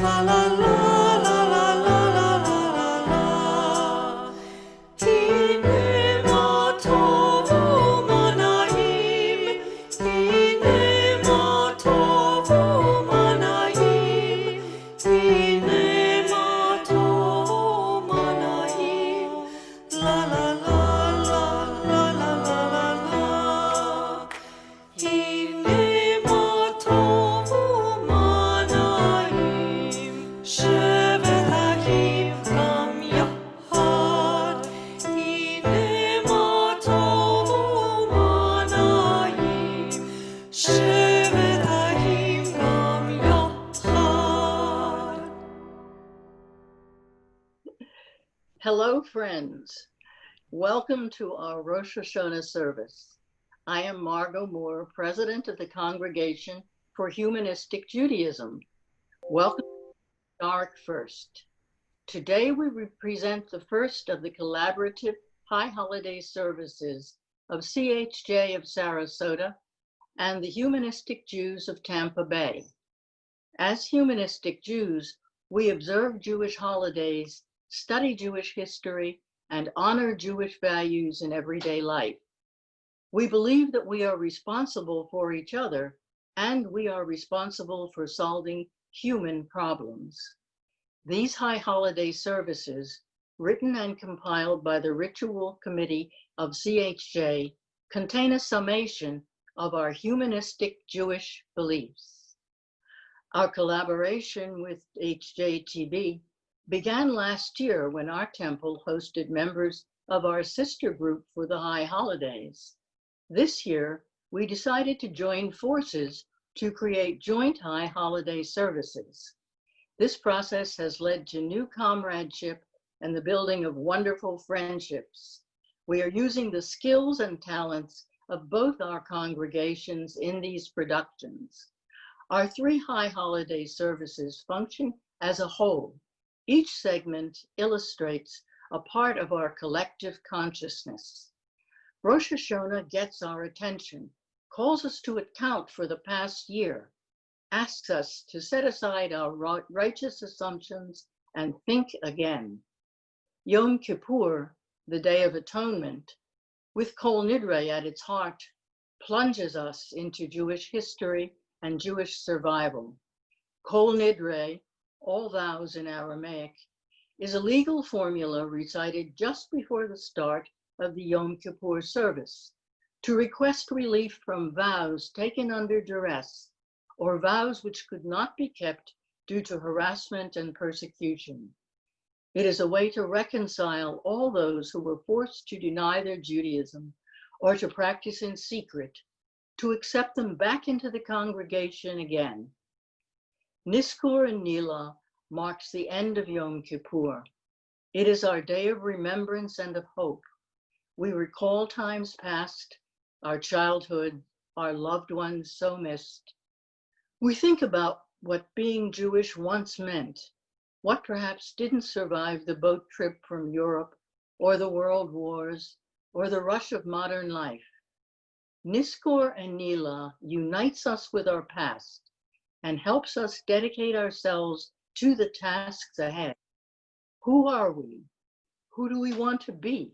la la la la la la la la la. הנה מה טוב ומה נעים, הנה מה טוב ומה נעים, הנה מה טוב ומה נעים, la la la la la la la la la. הנה מה טוב ומה נעים, שבת אחים גם יחד. הנה מה טוב ומה נעים, שבת אחים גם יחד. Hello, friends. Welcome to our Rosh Hashana service. I am Margot Moore, President of the Congregation for Humanistic Judaism. Welcome to Dark First. Today we present the first of the collaborative High Holiday services of CHJ of Sarasota and the Humanistic Jews of Tampa Bay. As Humanistic Jews, we observe Jewish holidays, study Jewish history, and honor Jewish values in everyday life. We believe that we are responsible for each other, and we are responsible for solving human problems. These high holiday services, written and compiled by the Ritual Committee of CHJ, contain a summation of our humanistic Jewish beliefs. Our collaboration with HJTV began last year when our temple hosted members of our sister group for the high holidays. This year, we decided to join forces to create joint high holiday services. This process has led to new comradeship and the building of wonderful friendships. We are using the skills and talents of both our congregations in these productions. Our three high holiday services function as a whole. Each segment illustrates a part of our collective consciousness. Rosh Hashana gets our attention, calls us to account for the past year, asks us to set aside our righteous assumptions and think again. Yom Kippur, the Day of Atonement, with Kol Nidre at its heart, plunges us into Jewish history and Jewish survival. Kol Nidre, all vows in Aramaic, is a legal formula recited just before the start of the Yom Kippur service to request relief from vows taken under duress or vows which could not be kept due to harassment and persecution. It is a way to reconcile all those who were forced to deny their Judaism or to practice in secret, to accept them back into the congregation again. Niskor and Nila marks the end of Yom Kippur. It is our day of remembrance and of hope. We recall times past, our childhood, our loved ones so missed. We think about what being Jewish once meant, what perhaps didn't survive the boat trip from Europe or the world wars or the rush of modern life. Niskor and Nila unites us with our past and helps us dedicate ourselves to the tasks ahead. Who are we? Who do we want to be?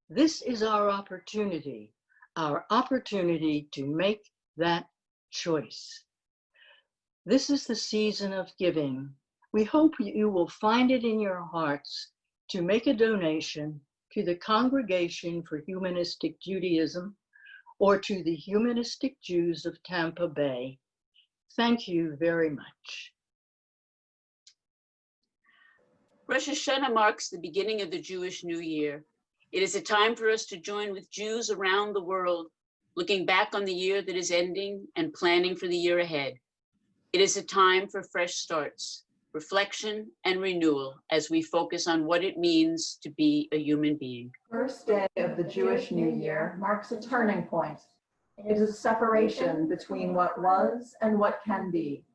This is our opportunity to make that choice. This is the season of giving. We hope you will find it in your hearts to make a donation to the Congregation for Humanistic Judaism or to the Humanistic Jews of Tampa Bay. Thank you very much. Rosh Hashana marks the beginning of the Jewish New Year. It is a time for us to join with Jews around the world, looking back on the year that is ending and planning for the year ahead. It is a time for fresh starts, reflection, and renewal as we focus on what it means to be a human being. First day of the Jewish New Year marks a turning point. It is a separation between what was and what can be.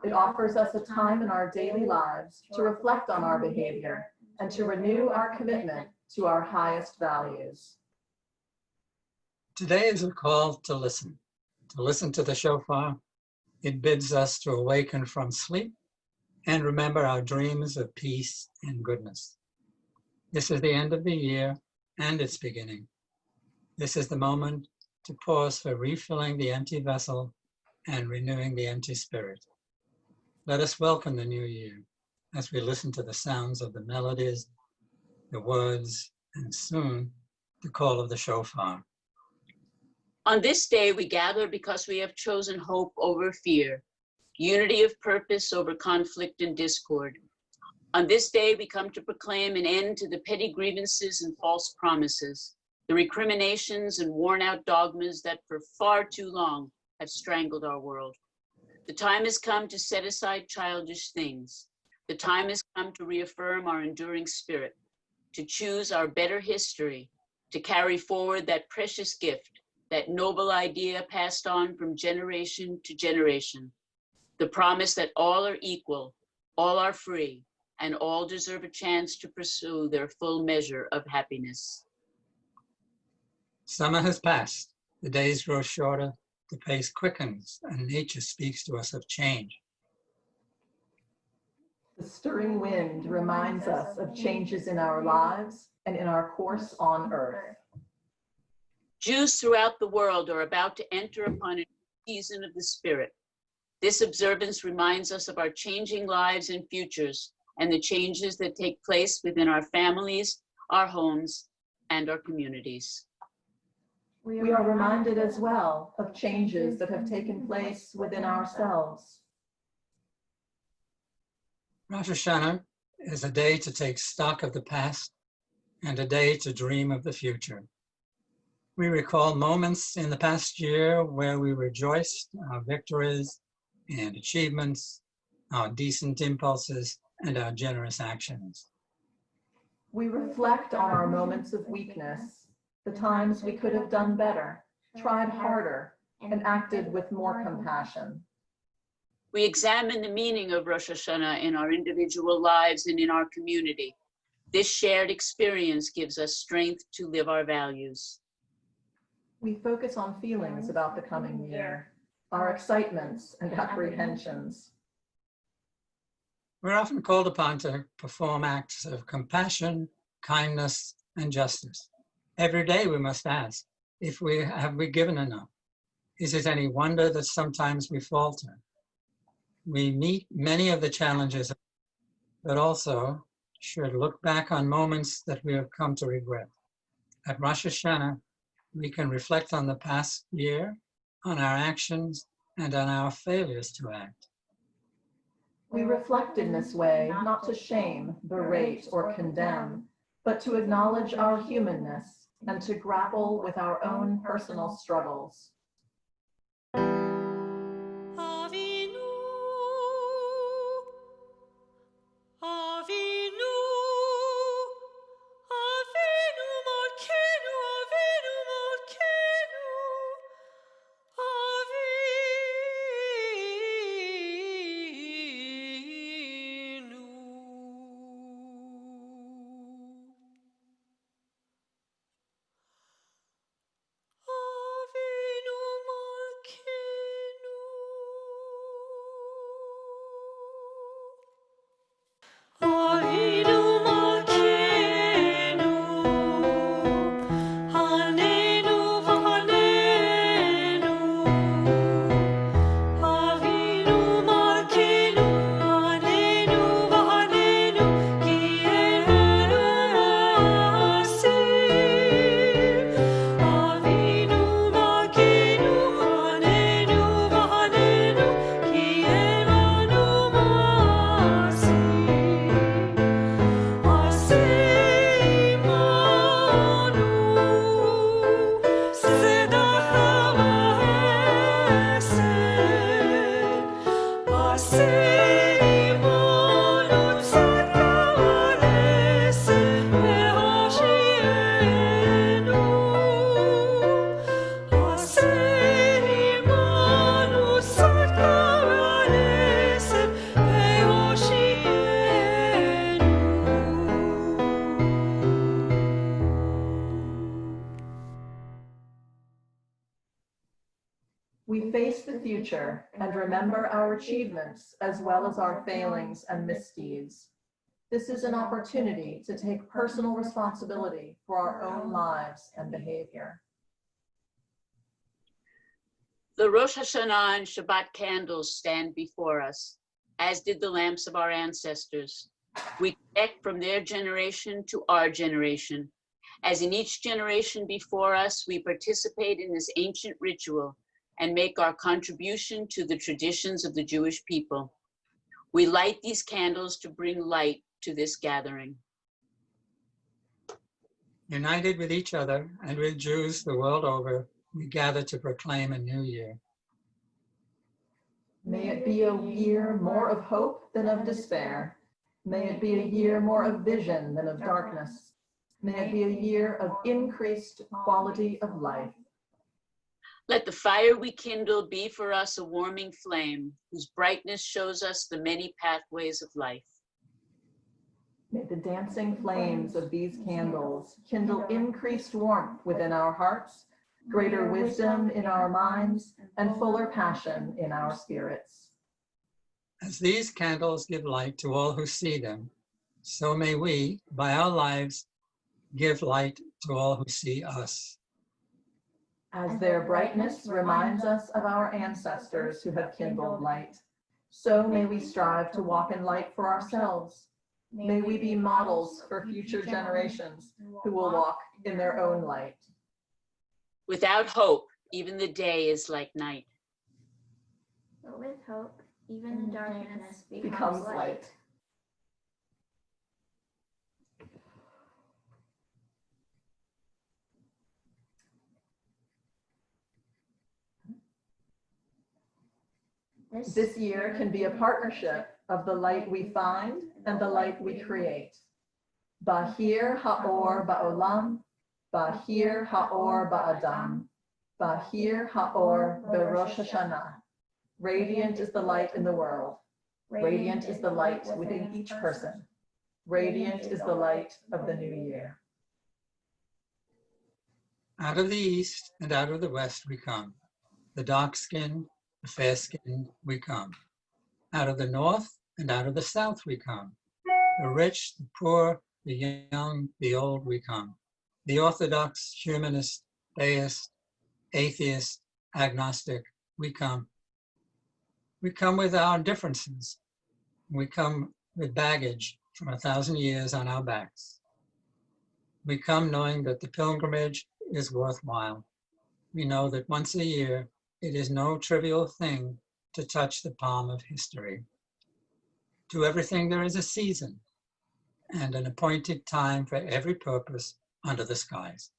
It offers us a time in our daily lives to reflect on our behavior and to renew our commitment to our highest values. Today is a call to listen to the shofar. It bids us to awaken from sleep and remember our dreams of peace and goodness. This is the end of the year and its beginning. This is the moment to pause for refilling the empty vessel and renewing the empty spirit. Let us welcome the new year as we listen to the sounds of the melodies, the words, and soon the call of the shofar. On this day, we gather because we have chosen hope over fear, unity of purpose over conflict and discord. On this day, we come to proclaim an end to the petty grievances and false promises, the recriminations and worn-out dogmas that for far too long have strangled our world. The time has come to set aside childish things. The time has come to reaffirm our enduring spirit, to choose our better history, to carry forward that precious gift, that noble idea passed on from generation to generation, the promise that all are equal, all are free, and all deserve a chance to pursue their full measure of happiness. Summer has passed, the days grow shorter, the pace quickens, and nature speaks to us of change. The stirring wind reminds us of changes in our lives and in our course on earth. Jews throughout the world are about to enter upon a season of the Spirit. This observance reminds us of our changing lives and futures and the changes that take place within our families, our homes, and our communities. We are reminded as well of changes that have taken place within ourselves. Rosh Hashana is a day to take stock of the past and a day to dream of the future. We recall moments in the past year where we rejoiced our victories and achievements, our decent impulses, and our generous actions. We reflect on our moments of weakness, the times we could have done better, tried harder, and acted with more compassion. We examine the meaning of Rosh Hashanah in our individual lives and in our community. This shared experience gives us strength to live our values. We focus on feelings about the coming year, our excitements and apprehensions. We're often called upon to perform acts of compassion, kindness, and justice. Every day we must ask, have we given enough? Is it any wonder that sometimes we falter? We meet many of the challenges, but also should look back on moments that we have come to regret. At Rosh Hashanah, we can reflect on the past year, on our actions, and on our failures to act. We reflect in this way, not to shame, berate, or condemn, but to acknowledge our humanness and to grapple with our own personal struggles. Avinu, Avinu, Avinu Malkeinu, Avinu Malkeinu, Avinu. Avinu nature and remember our achievements as well as our failings and misdeeds. This is an opportunity to take personal responsibility for our own lives and behavior. The Rosh Hashana and Shabbat candles stand before us, as did the lamps of our ancestors. We connect from their generation to our generation. As in each generation before us, we participate in this ancient ritual and make our contribution to the traditions of the Jewish people. We light these candles to bring light to this gathering. United with each other and with Jews the world over, we gather to proclaim a new year. May it be a year more of hope than of despair. May it be a year more of vision than of darkness. May it be a year of increased quality of life. Let the fire we kindle be for us a warming flame, whose brightness shows us the many pathways of life. May the dancing flames of these candles kindle increased warmth within our hearts, greater wisdom in our minds, and fuller passion in our spirits. As these candles give light to all who see them, so may we, by our lives, give light to all who see us. As their brightness reminds us of our ancestors who have kindled light, so may we strive to walk in light for ourselves. May we be models for future generations who will walk in their own light. Without hope, even the day is like night. But with hope, even the darkness Becomes light. This year can be a partnership of the light we find and the light we create. Bahir ha'or ba'olam, Bahir ha'or ba'adam, Bahir ha'or beRosh Hashanah. Radiant is the light in the world. Radiant is the light within each person. Radiant is the light of the new year. Out of the east and out of the west we come. The dark-skinned, the fair-skinned we come. Out of the north and out of the south we come. The rich, the poor, the young, the old we come. The Orthodox, humanist, theist, atheist, agnostic, we come. We come with our differences. We come with baggage from 1,000 years on our backs. We come knowing that the pilgrimage is worthwhile. We know that once a year, it is no trivial thing to touch the palm of history. To everything there is a season and an appointed time for every purpose under the skies.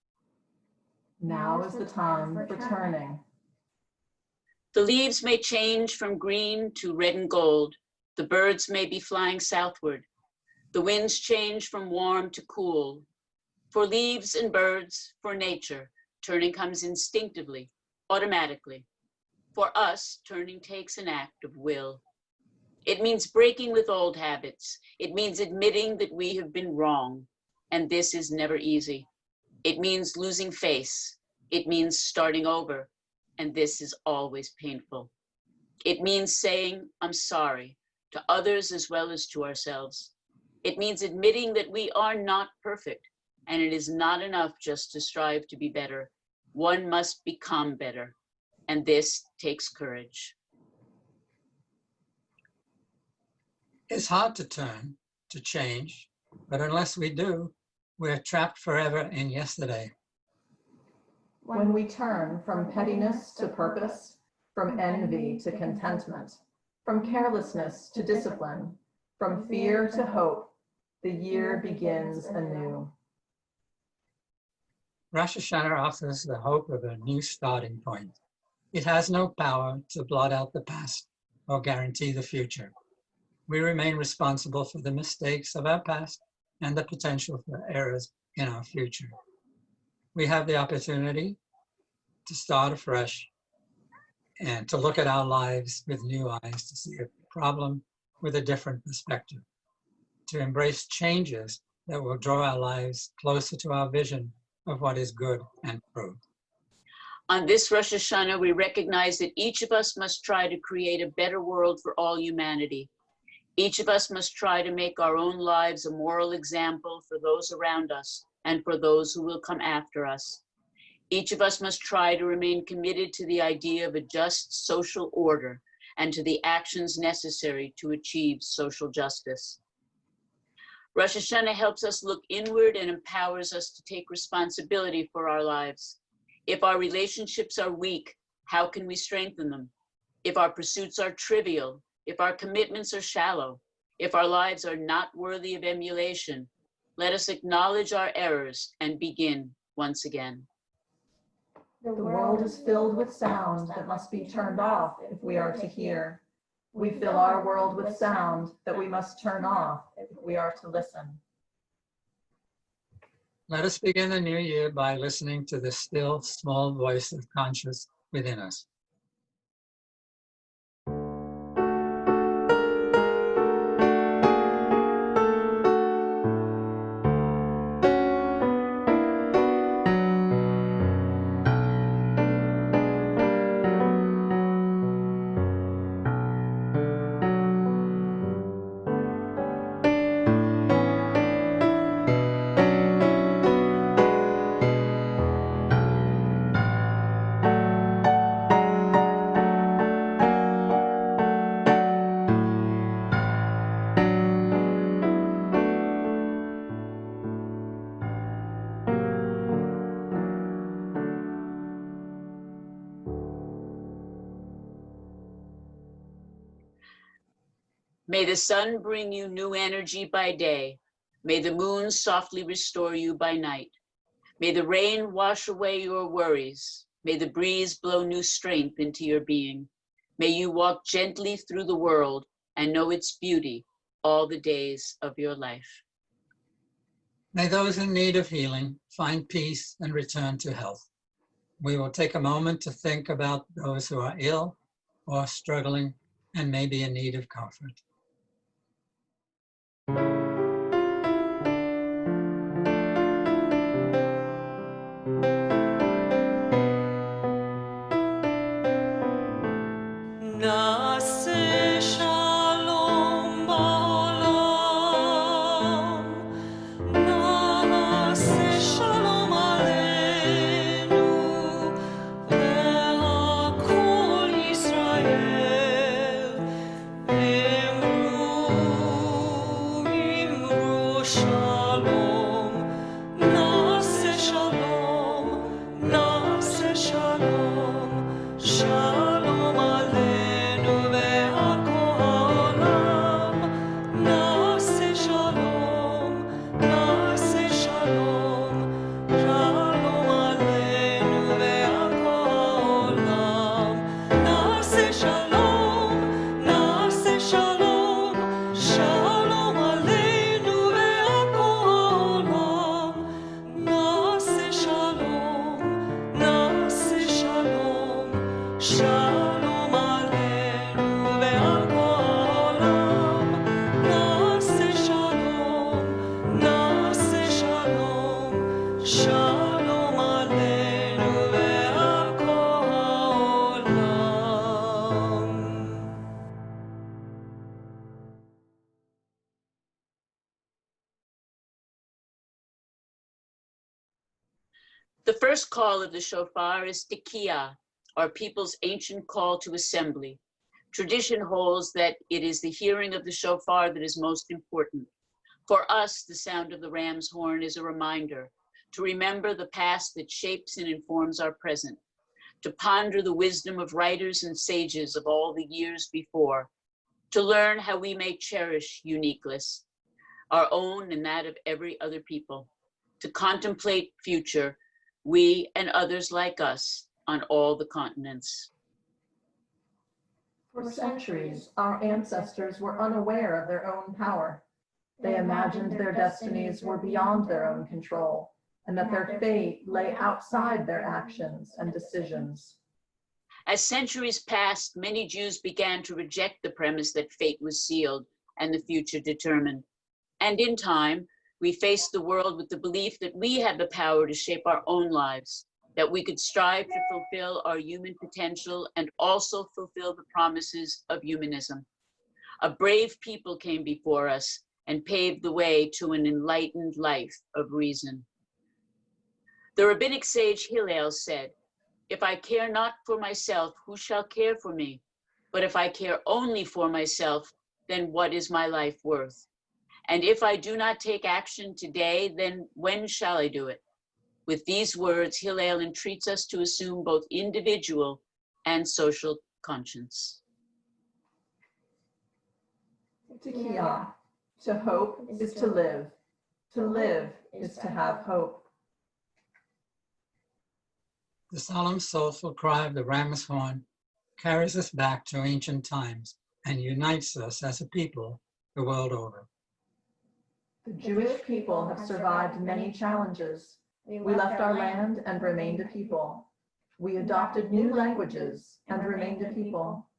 Now is the time for turning. The leaves may change from green to red and gold. The birds may be flying southward. The winds change from warm to cool. For leaves and birds, for nature, turning comes instinctively, automatically. For us, turning takes an act of will. It means breaking with old habits. It means admitting that we have been wrong, and this is never easy. It means losing face. It means starting over, and this is always painful. It means saying, I'm sorry, to others as well as to ourselves. It means admitting that we are not perfect, and it is not enough just to strive to be better. One must become better, and this takes courage. It's hard to turn, to change, but unless we do, we're trapped forever in yesterday. When we turn from pettiness to purpose, from envy to contentment, from carelessness to discipline, from fear to hope, the year begins anew. Rosh Hashanah offers the hope of a new starting point. It has no power to blot out the past or guarantee the future. We remain responsible for the mistakes of our past and the potential for errors in our future. We have the opportunity to start afresh and to look at our lives with new eyes, to see a problem with a different perspective, to embrace changes that will draw our lives closer to our vision of what is good and true. On this Rosh Hashanah, we recognize that each of us must try to create a better world for all humanity. Each of us must try to make our own lives a moral example for those around us and for those who will come after us. Each of us must try to remain committed to the idea of a just social order and to the actions necessary to achieve social justice. Rosh Hashanah helps us look inward and empowers us to take responsibility for our lives. If our relationships are weak, how can we strengthen them? If our pursuits are trivial, if our commitments are shallow, if our lives are not worthy of emulation, let us acknowledge our errors and begin once again. The world is filled with sound that must be turned off if we are to hear. We fill our world with sound that we must turn off if we are to listen. Let us begin the new year by listening to the still, small voice of conscience within us. May the sun bring you new energy by day. May the moon softly restore you by night. May the rain wash away your worries. May the breeze blow new strength into your being. May you walk gently through the world and know its beauty all the days of your life. May those in need of healing find peace and return to health. We will take a moment to think about those who are ill or struggling and may be in need of comfort. נעשה שלום בעולם, נעשה שלום עלינו ועל כל ישראל. אמרו שלום, נעשה שלום, נעשה שלום, שלום עלינו ועל כל העולם. נעשה שלום, נעשה שלום, שלום עלינו ועל כל העולם. נעשה שלום, נעשה שלום, שלום עלינו ועל כל העולם. נעשה שלום, נעשה שלום, שלום עלינו ועל כל העולם. נעשה שלום, נעשה שלום, שלום עלינו ועל כל העולם. The first call of the shofar is Tekiah, our people's ancient call to assembly. Tradition holds that it is the hearing of the shofar that is most important. For us, the sound of the ram's horn is a reminder to remember the past that shapes and informs our present, to ponder the wisdom of writers and sages of all the years before, to learn how we may cherish uniqueness, our own and that of every other people, to contemplate future, we and others like us on all the continents. For centuries, our ancestors were unaware of their own power. They imagined their destinies were beyond their own control, and that their fate lay outside their actions and decisions. As centuries passed, many Jews began to reject the premise that fate was sealed and the future determined. And in time, we faced the world with the belief that we had the power to shape our own lives. that we could strive to fulfill our human potential and also fulfill the promises of humanism. A brave people came before us and paved the way to an enlightened life of reason. The rabbinic sage Hillel said, "If I care not for myself, who shall care for me? But if I care only for myself, then what is my life worth? And if I do not take action today, then when shall I do it?" With these words, Hillel entreats us to assume both individual and social conscience. Tekiah. To hope is to live. To live is to have hope. The solemn, soulful cry of the ram's horn carries us back to ancient times and unites us as a people the world over. The Jewish people have survived many challenges. We left our land and remained a people. We adopted new languages and remained a people.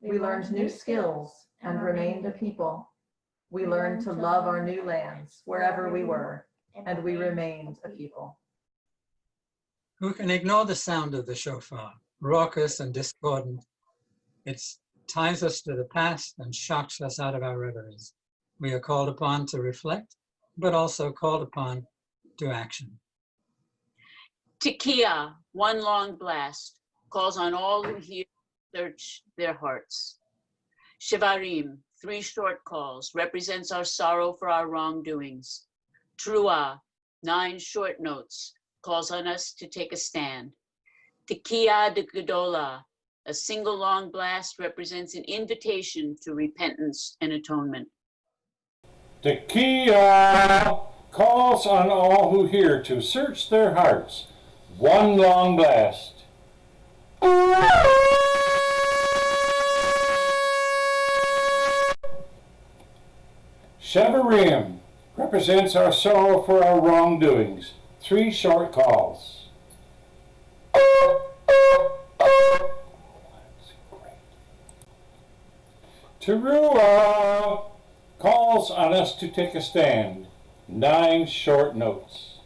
We learned new skills and remained a people. We learned to love our new lands wherever we were, and we remained a people. Who can ignore the sound of the shofar, raucous and discordant? It ties us to the past and shocks us out of our reveries. We are called upon to reflect, but also called upon to action. Tekiah, one long blast, calls on all who hear, search their hearts. Shivarim, 3 short calls, represents our sorrow for our wrongdoings. Truah, 9 short notes, calls on us to take a stand. Tekiah de Gedolah, a single long blast, represents an invitation to repentance and atonement. Tekiah calls on all who hear to search their hearts. One long blast. Shevarim represents our sorrow for our wrongdoings. 3 short calls. Teruah calls on us to take a stand. 9 short notes.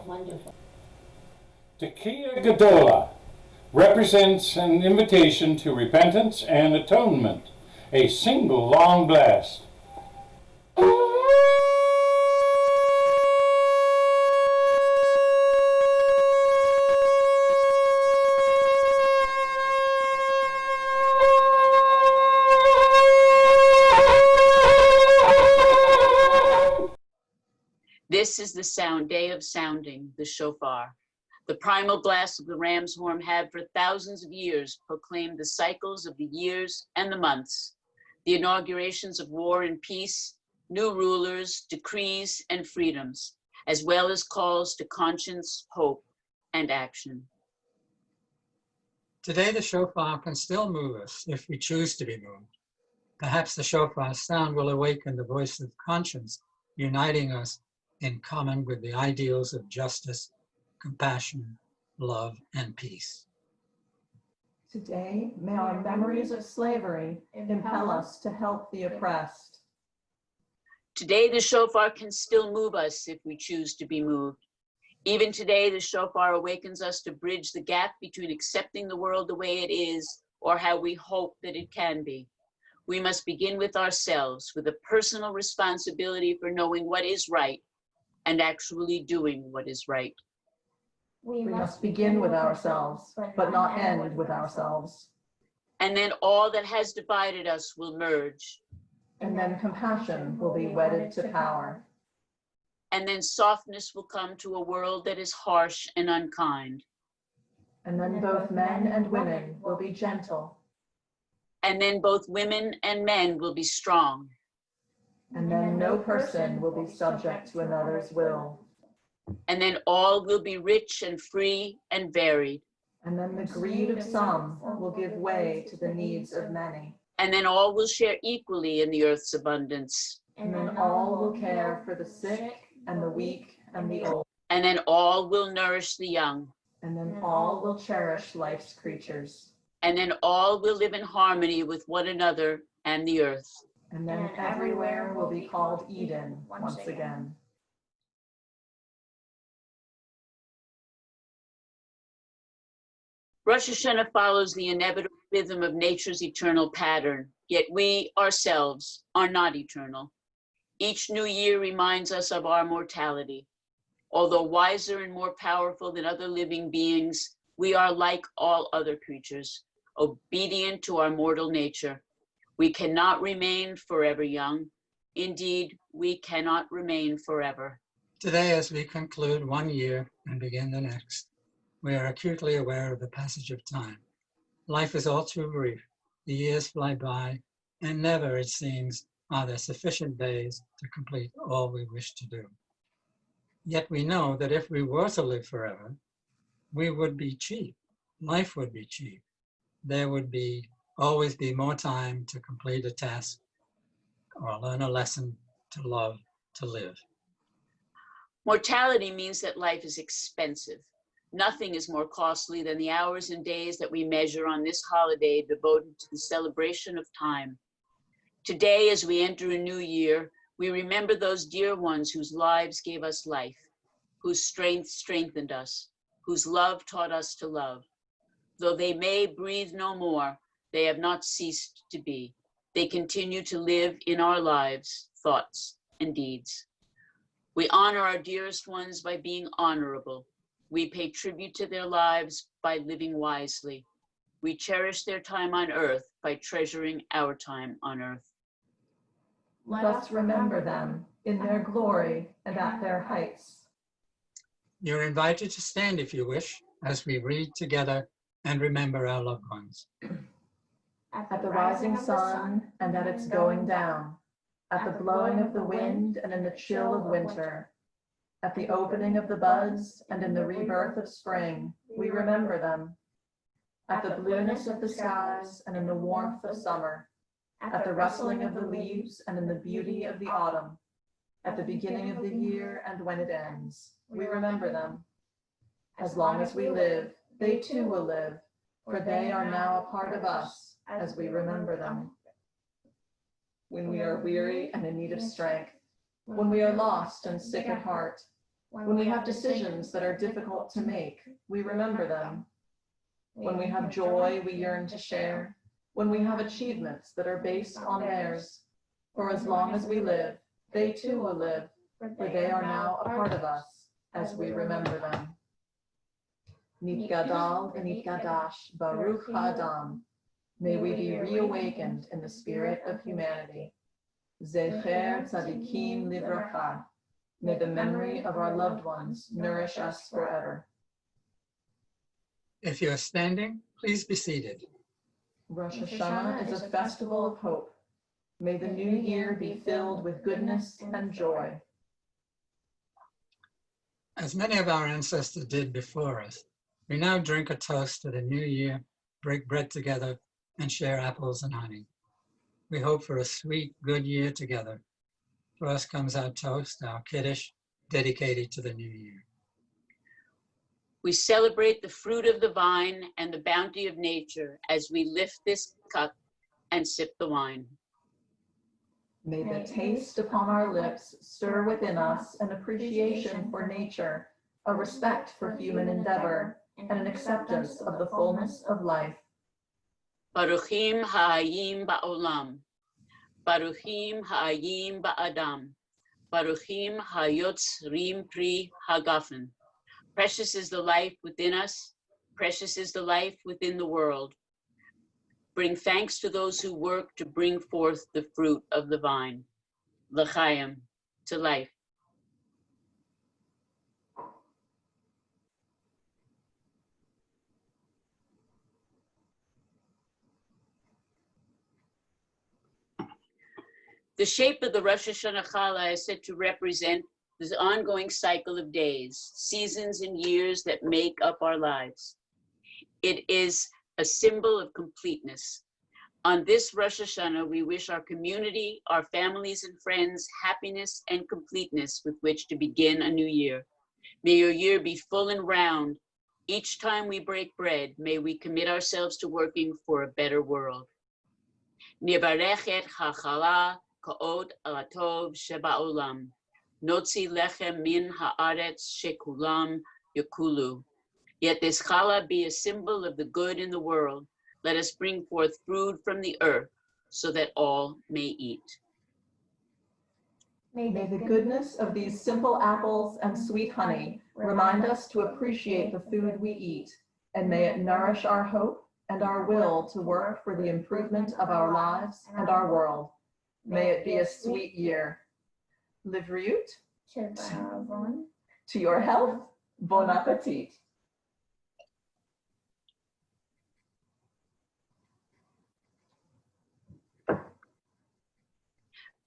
Wonderful. Tekiah Gedolah represents an invitation to repentance and atonement. A single long blast. This is the day of sounding, the shofar. The primal blasts of the ram's horn have for thousands of years proclaimed the cycles of the years and the months, the inaugurations of war and peace, new rulers, decrees, and freedoms, as well as calls to conscience, hope, and action. Today, the shofar can still move us if we choose to be moved. Perhaps the shofar's sound will awaken the voice of conscience, uniting us in common with the ideals of justice, compassion, love, and peace. Today, may our memories of slavery impel us to help the oppressed. Today, the shofar can still move us if we choose to be moved. Even today, the shofar awakens us to bridge the gap between accepting the world the way it is or how we hope that it can be. We must begin with ourselves, with a personal responsibility for knowing what is right and actually doing what is right. We must begin with ourselves, but not end with ourselves. And then all that has divided us will merge. And then compassion will be wedded to power. And then softness will come to a world that is harsh and unkind. And then both men and women will be gentle. And then both women and men will be strong. And then no person will be subject to another's will. And then all will be rich and free and varied. And then the greed of some will give way to the needs of many. And then all will share equally in the earth's abundance. And then all will care for the sick and the weak and the old. And then all will nourish the young. And then all will cherish life's creatures. And then all will live in harmony with one another and the earth. And then everywhere will be called Eden once again. Rosh Hashanah follows the inevitable rhythm of nature's eternal pattern, yet we ourselves are not eternal. Each new year reminds us of our mortality. Although wiser and more powerful than other living beings, we are like all other creatures, obedient to our mortal nature. We cannot remain forever young. Indeed, we cannot remain forever. Today, as we conclude one year and begin the next, we are acutely aware of the passage of time. Life is all too brief. The years fly by, and never, it seems, are there sufficient days to complete all we wish to do. Yet we know that if we were to live forever, we would be cheap. Life would be cheap. There would always be more time to complete a task or learn a lesson, to love, to live. Mortality means that life is expensive. Nothing is more costly than the hours and days that we measure on this holiday devoted to the celebration of time. Today, as we enter a new year, we remember those dear ones whose lives gave us life, whose strength strengthened us, whose love taught us to love. Though they may breathe no more, they have not ceased to be. They continue to live in our lives, thoughts, and deeds. We honor our dearest ones by being honorable. We pay tribute to their lives by living wisely. We cherish their time on earth by treasuring our time on earth. Let us remember them in their glory and at their heights. You're invited to stand if you wish, as we read together and remember our loved ones. At the rising sun and at its going down, at the blowing of the wind and in the chill of winter, at the opening of the buds and in the rebirth of spring, we remember them. At the blueness of the skies and in the warmth of summer, at the rustling of the leaves and in the beauty of the autumn, at the beginning of the year and when it ends, we remember them. As long as we live, they too will live, for they are now a part of us as we remember them. When we are weary and in need of strength, when we are lost and sick at heart, when we have decisions that are difficult to make, we remember them. When we have joy we yearn to share, when we have achievements that are based on theirs, for as long as we live, they too will live, for they are now a part of us as we remember them. Nitgadal v'nitgadash Baruch Ha'adam. May we be reawakened in the spirit of humanity. Zecher tzadikim livracha. May the memory of our loved ones nourish us forever. If you're standing, please be seated. Rosh Hashanah is a festival of hope. May the new year be filled with goodness and joy. As many of our ancestors did before us, we now drink a toast to the new year, break bread together, and share apples and honey. We hope for a sweet, good year together. First comes our toast, our Kiddush, dedicated to the new year. We celebrate the fruit of the vine and the bounty of nature as we lift this cup and sip the wine. May the taste upon our lips stir within us an appreciation for nature, a respect for human endeavor, and an acceptance of the fullness of life. Baruchim ha'ayim ba'olam. Baruchim ha'ayim ba'adam. Baruchim ha'yotzrim pri hagafen. Precious is the life within us. Precious is the life within the world. Bring thanks to those who work to bring forth the fruit of the vine. L'chaim, to life. The shape of the Rosh Hashanah Challah is said to represent this ongoing cycle of days, seasons and years that make up our lives. It is a symbol of completeness. On this Rosh Hashanah, we wish our community, our families and friends happiness and completeness with which to begin a new year. May your year be full and round. Each time we break bread, may we commit ourselves to working for a better world. Nivarechet hachala ka'od alatov sheba'olam. Notzi lechem min haaretz shekulam yakulu. Yet this challah be a symbol of the good in the world. Let us bring forth food from the earth so that all may eat. May the goodness of these simple apples and sweet honey remind us to appreciate the food we eat, and may it nourish our hope and our will to work for the improvement of our lives and our world. May it be a sweet year. Livriut, to your health, bon appetit.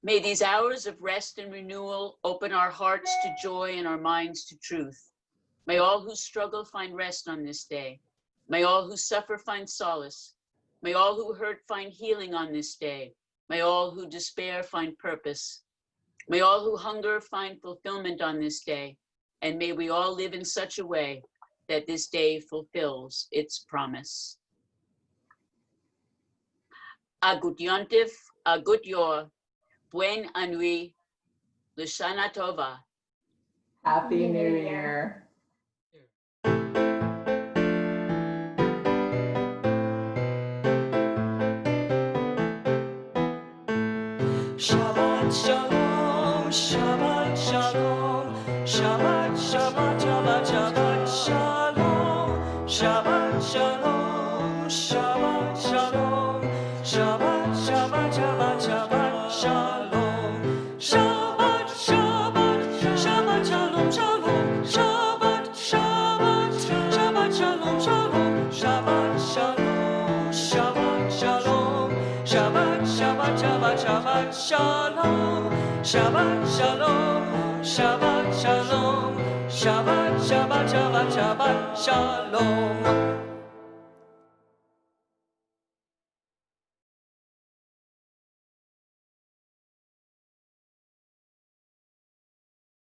May these hours of rest and renewal open our hearts to joy and our minds to truth. May all who struggle find rest on this day. May all who suffer find solace. May all who hurt find healing on this day. May all who despair find purpose. May all who hunger find fulfillment on this day. And may we all live in such a way that this day fulfills its promise. Agut Yontif, Agut Yor, Buen Anui, Lashana Tova. Happy New Year. Shabbat shalom, Shabbat shalom, Shabbat Shabbat Shabbat Shabbat shalom, Shabbat shalom, Shabbat shalom, Shabbat Shabbat Shabbat Shabbat shalom, Shabbat Shabbat Shabbat shalom shalom, Shabbat Shabbat Shabbat shalom shalom, Shabbat shalom, Shabbat shalom, Shabbat Shabbat Shabbat Shabbat shalom, Shabbat shalom, Shabbat shalom, Shabbat Shabbat Shabbat Shabbat shalom.